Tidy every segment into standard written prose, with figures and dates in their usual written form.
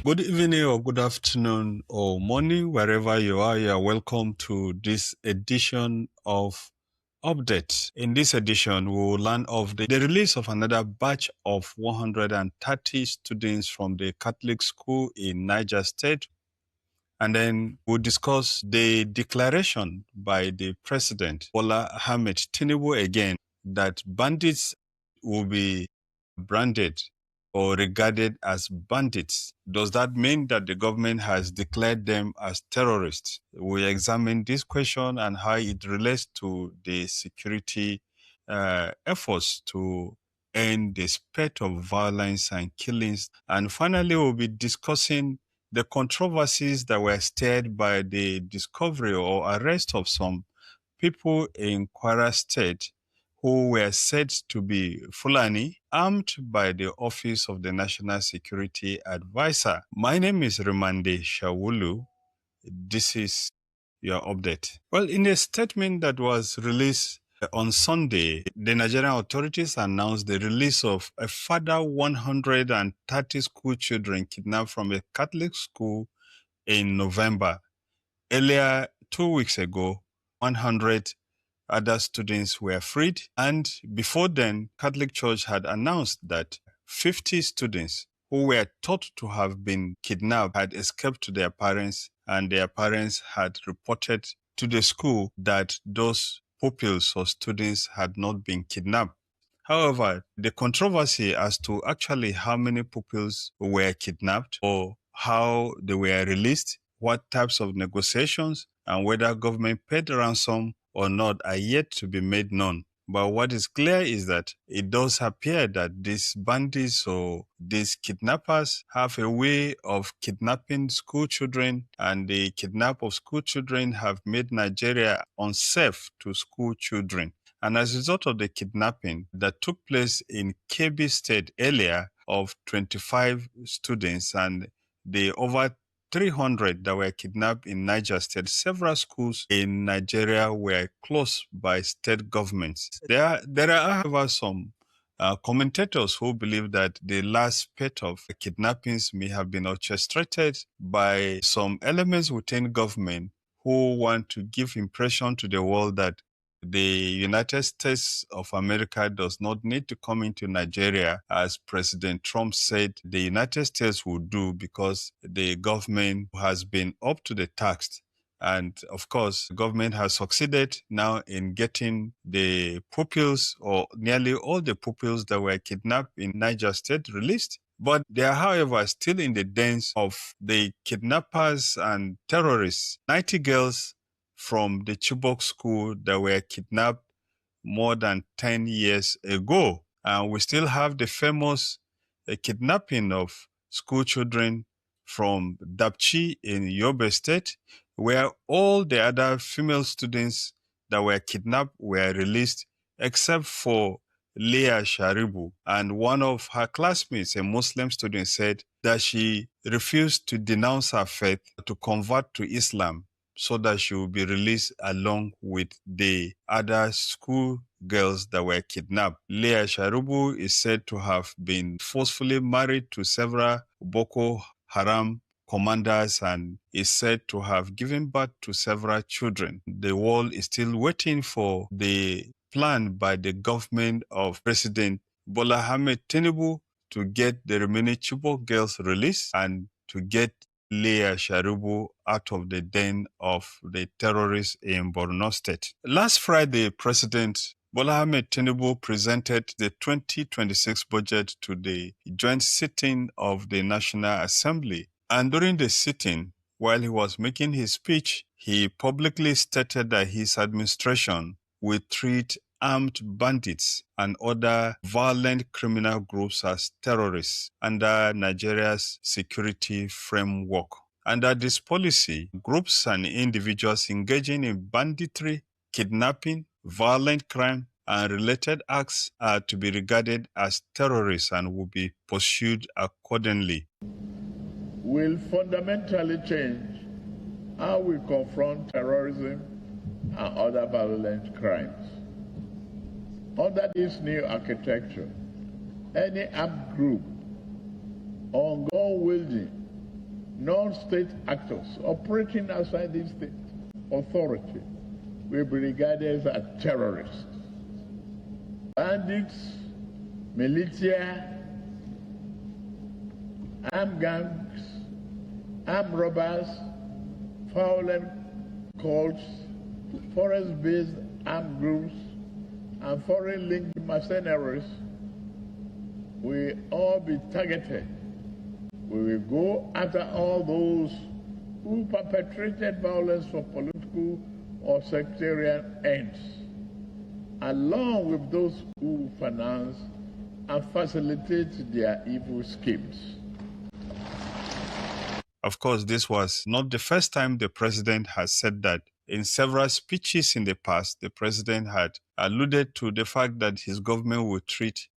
Good evening or good afternoon or morning, wherever you are welcome to this edition of Update. In this edition, we will learn of the release of another batch of 130 students from the Catholic school in Niger State. And then we'll discuss the declaration by the President, Bola Ahmed Tinubu, again, that bandits will be branded or regarded as bandits. Does that mean that the government has declared them as terrorists? We examine this question and how it relates to the security efforts to end the spate of violence and killings. And finally, we'll be discussing the controversies that were stirred by the discovery or arrest of some people in Kwara State who were said to be Fulani, armed by the Office of the National Security Advisor. My name is Rimamnde Shawulu. This is your update. Well, in a statement that was released on Sunday, the Nigerian authorities announced the release of a further 130 school children kidnapped from a Catholic school in November. Earlier, 2 weeks ago, 100 other students were freed. And before then, Catholic Church had announced that 50 students who were thought to have been kidnapped had escaped to their parents, and their parents had reported to the school that those pupils or students had not been kidnapped. However, the controversy as to actually how many pupils were kidnapped or how they were released, what types of negotiations, and whether government paid ransom or not are yet to be made known. But what is clear is that it does appear that these bandits or these kidnappers have a way of kidnapping school children, and the kidnap of school children have made Nigeria unsafe to school children. And as a result of the kidnapping that took place in Kebbi State earlier of 25 students and the over 300 that were kidnapped in Niger State, several schools in Nigeria were closed by state governments. There are, however, some commentators who believe that the last spate of kidnappings may have been orchestrated by some elements within government who want to give impression to the world that the United States of America does not need to come into Nigeria, as President Trump said the United States would do, because the government has been up to the task. And of course, the government has succeeded now in getting the pupils, or nearly all the pupils that were kidnapped in Niger State, released. But they are, however, still in the dens of the kidnappers and terrorists. 90 girls from the Chibok school that were kidnapped more than 10 years ago. And we still have the famous kidnapping of school children from Dapchi in Yobe State, where all the other female students that were kidnapped were released, except for Leah Sharibu. And one of her classmates, a Muslim student, said that she refused to denounce her faith, to convert to Islam, so that she will be released along with the other school girls that were kidnapped. Leah Sharubu is said to have been forcefully married to several Boko Haram commanders and is said to have given birth to several children. The world is still waiting for the plan by the government of President Bola Ahmed Tinubu to get the remaining Chibok girls released and to get Leah Sharubu out of the den of the terrorists in Borno State. Last Friday, President Bola Ahmed Tinubu presented the 2026 budget to the joint sitting of the National Assembly. And during the sitting, while he was making his speech, he publicly stated that his administration will treat armed bandits and other violent criminal groups as terrorists under Nigeria's security framework. Under this policy, groups and individuals engaging in banditry, kidnapping, violent crime, and related acts are to be regarded as terrorists and will be pursued accordingly. Will fundamentally change how we confront terrorism and other violent crimes. Under this new architecture, any armed group or gun wielding non-state actors operating outside the state authority will be regarded as terrorists. Bandits, militia, armed gangs, armed robbers, violent cults, forest-based armed groups, and foreign-linked mercenaries will all be targeted. We will go after all those who perpetrated violence for political or sectarian ends, along with those who finance and facilitate their evil schemes. Of course, this was not the first time the president has said that. In several speeches in the past, the president had alluded to the fact that his government would treat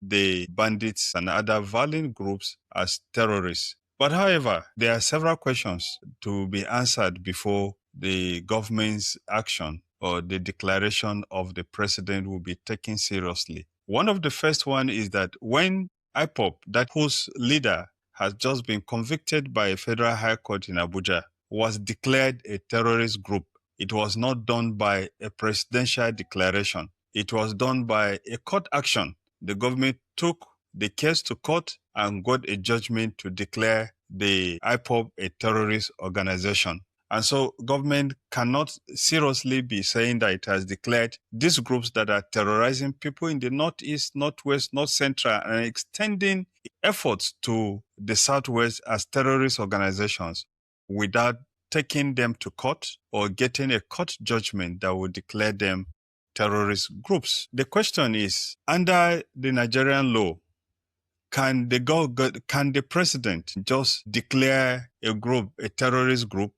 the bandits and other violent groups as terrorists. But however, there are several questions to be answered before the government's action or the declaration of the president will be taken seriously. One of the first one is that when IPOB, that whose leader has just been convicted by a federal high court in Abuja, was declared a terrorist group, it was not done by a presidential declaration. It was done by a court action. The government took the case to court and got a judgment to declare the IPOB a terrorist organization. And so government cannot seriously be saying that it has declared these groups that are terrorizing people in the Northeast, Northwest, North Central, and extending efforts to the Southwest as terrorist organizations without taking them to court or getting a court judgment that would declare them terrorist groups. The question is, under the Nigerian law, can the president just declare a group a terrorist group?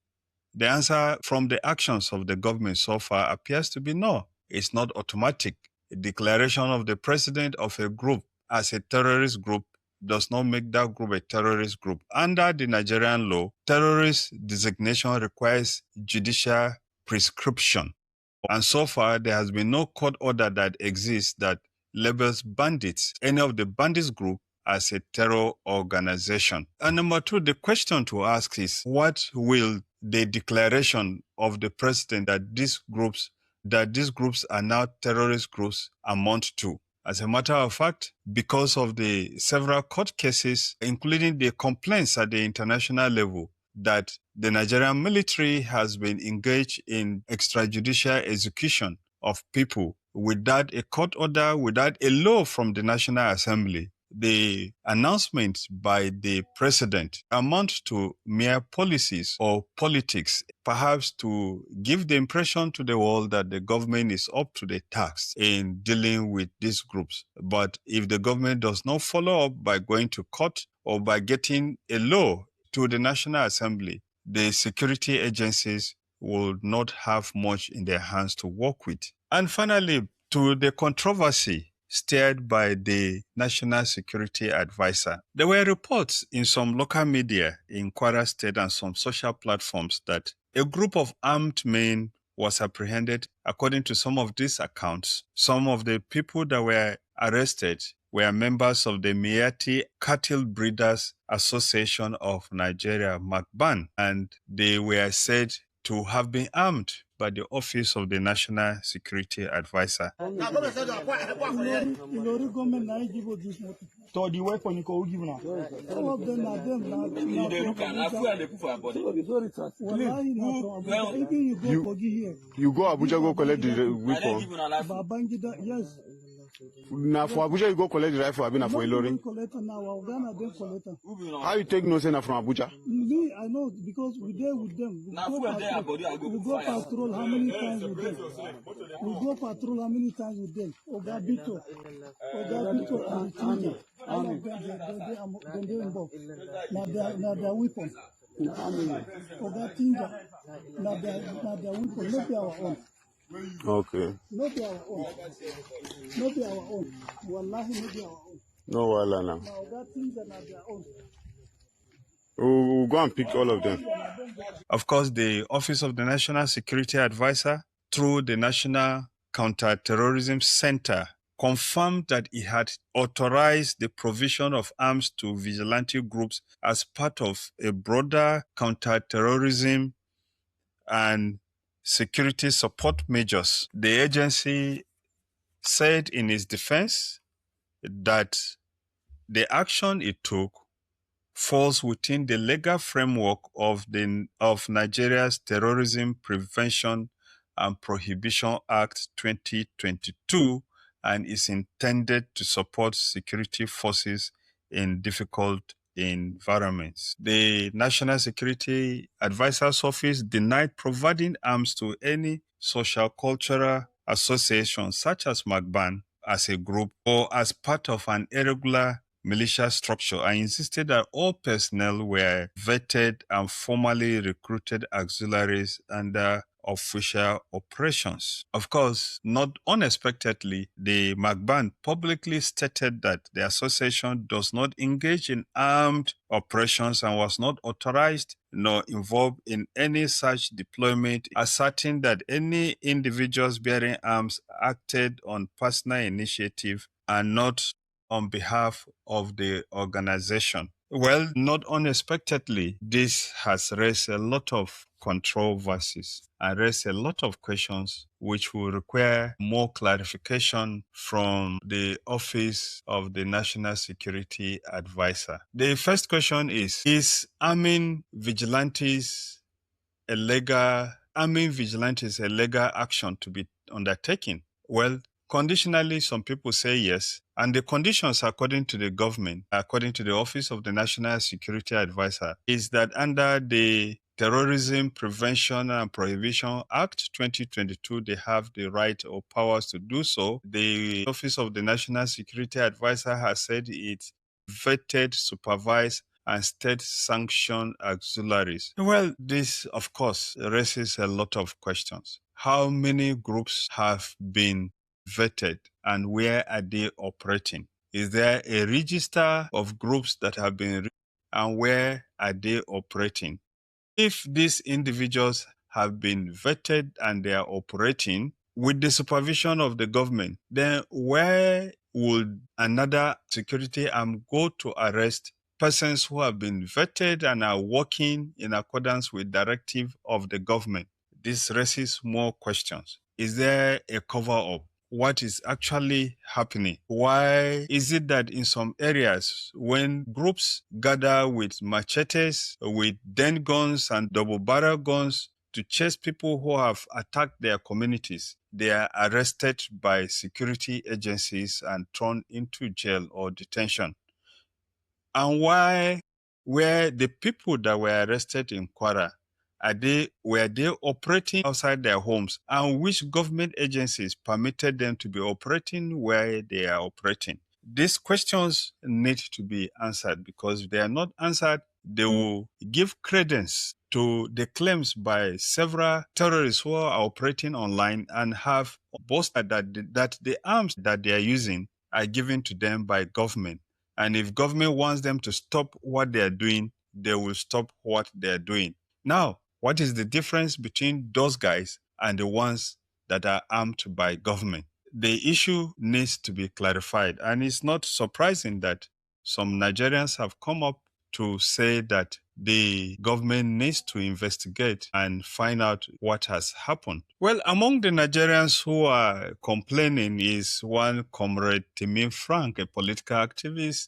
The answer from the actions of the government so far appears to be no. It's not automatic. A declaration of the president of a group as a terrorist group does not make that group a terrorist group. Under the Nigerian law, terrorist designation requires judicial prescription. And so far, there has been no court order that exists that labels bandits, any of the bandits group, as a terror organization. And number two, the question to ask is, what will the declaration of the president that these groups are now terrorist groups amount to? As a matter of fact, because of the several court cases, including the complaints at the international level, that the Nigerian military has been engaged in extrajudicial execution of people without a court order, without a law from the National Assembly, the announcement by the president amount to mere policies or politics, perhaps to give the impression to the world that the government is up to the task in dealing with these groups. But if the government does not follow up by going to court or by getting a law to the National Assembly, the security agencies will not have much in their hands to work with. And finally, to the controversy stirred by the National Security Advisor. There were reports in some local media in Kwara State and some social platforms that a group of armed men was apprehended. According to some of these accounts, some of the people that were arrested were members of the Miyetti Cattle Breeders Association of Nigeria, MACBAN, and they were said to have been armed by the Office of the National Security Advisor. You go Abuja, go collect the weapon. Yes. Now for Abuja, you go collect the rifle. I've been for Ilorin. How you take no say from Abuja? Me, I know because we there with them. We go patrol how many times with them? Oga Bito and Tinja. All of them, they involved. Now their weapon. Oga Tinja. Now their weapon. Not our own. Okay. Not our own. Not our own. Wallahi, not our own. No, wala now. Now Oga Tinja, not their own. We'll go and pick all of them. Of course, the Office of the National Security Advisor, through the National Counterterrorism Center, confirmed that he had authorized the provision of arms to vigilante groups as part of a broader counterterrorism and security support measures. The agency said in its defense that the action it took falls within the legal framework of Nigeria's Terrorism Prevention and Prohibition Act 2022 and is intended to support security forces in difficult environments. The National Security Advisor's Office denied providing arms to any social cultural association such as MACBAN as a group or as part of an irregular militia structure. I insisted that all personnel were vetted and formally recruited auxiliaries under official operations. Of course, not unexpectedly, the MACBAN publicly stated that the association does not engage in armed operations and was not authorized nor involved in any such deployment, asserting that any individuals bearing arms acted on personal initiative and not on behalf of the organization. Well, not unexpectedly, this has raised a lot of controversies and raised a lot of questions which will require more clarification from the Office of the National Security Advisor. The first question is arming vigilantes a legal action to be undertaken? Well, conditionally, some people say yes. And the conditions, according to the government, according to the Office of the National Security Advisor, is that under the Terrorism Prevention and Prohibition Act 2022, they have the right or powers to do so. The Office of the National Security Advisor has said it vetted, supervised, and state-sanctioned auxiliaries. Well, this, of course, raises a lot of questions. How many groups have been vetted and where are they operating? Is there a register of groups that have been and where are they operating? If these individuals have been vetted and they are operating with the supervision of the government, then where would another security arm go to arrest persons who have been vetted and are working in accordance with directive of the government? This raises more questions. Is there a cover-up? What is actually happening? Why is it that in some areas, when groups gather with machetes, with den guns and double-barrel guns to chase people who have attacked their communities, they are arrested by security agencies and thrown into jail or detention? And why were the people that were arrested in Kwara, were they operating outside their homes? And which government agencies permitted them to be operating where they are operating? These questions need to be answered, because if they are not answered, they will give credence to the claims by several terrorists who are operating online and have boasted that the arms that they are using are given to them by government. And if government wants them to stop what they are doing, they will stop what they are doing. Now, what is the difference between those guys and the ones that are armed by government? The issue needs to be clarified. And it's not surprising that some Nigerians have come up to say that the government needs to investigate and find out what has happened. Well, among the Nigerians who are complaining is one Comrade Timin Frank, a political activist,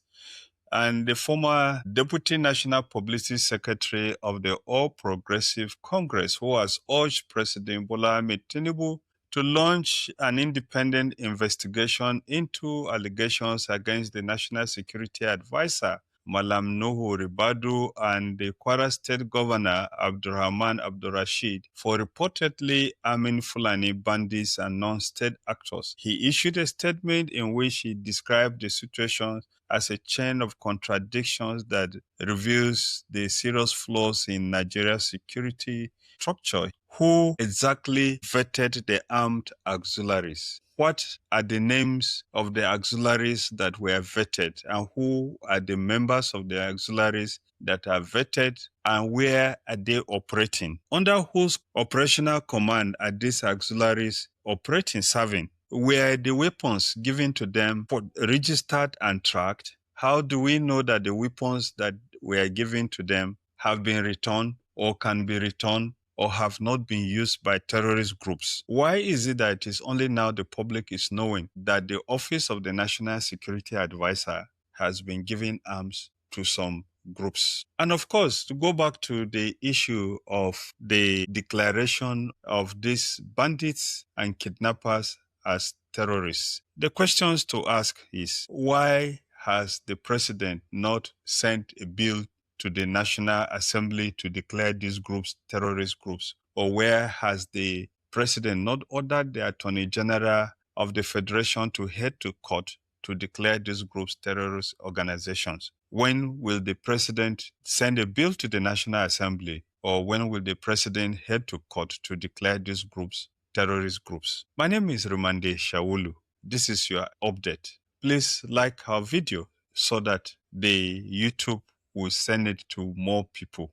and the former Deputy National Publicity Secretary of the All Progressive Congress, who has urged President Bola Ahmed Tinubu to launch an independent investigation into allegations against the National Security Advisor, Malam Nuhu Ribadu, and the Kwara State Governor, Abdurrahman Abdurrashid, for reportedly arming Fulani bandits and non-state actors. He issued a statement in which he described the situation as a chain of contradictions that reveals the serious flaws in Nigeria's security structure. Who exactly vetted the armed auxiliaries? What are the names of the auxiliaries that were vetted, and who are the members of the auxiliaries that are vetted, and where are they operating? Under whose operational command are these auxiliaries operating, serving? Were the weapons given to them registered and tracked? How do we know that the weapons that were given to them have been returned or can be returned or have not been used by terrorist groups? Why is it that it is only now the public is knowing that the Office of the National Security Advisor has been giving arms to some groups? And of course, to go back to the issue of the declaration of these bandits and kidnappers as terrorists, the questions to ask is, why has the president not sent a bill to the National Assembly to declare these groups terrorist groups? Or where has the president not ordered the Attorney General of the Federation to head to court to declare these groups terrorist organizations? When will the president send a bill to the National Assembly, or when will the president head to court to declare these groups terrorist groups? My name is Rimamnde Shawulu. This is your update. Please like our video so that the YouTube will send it to more people.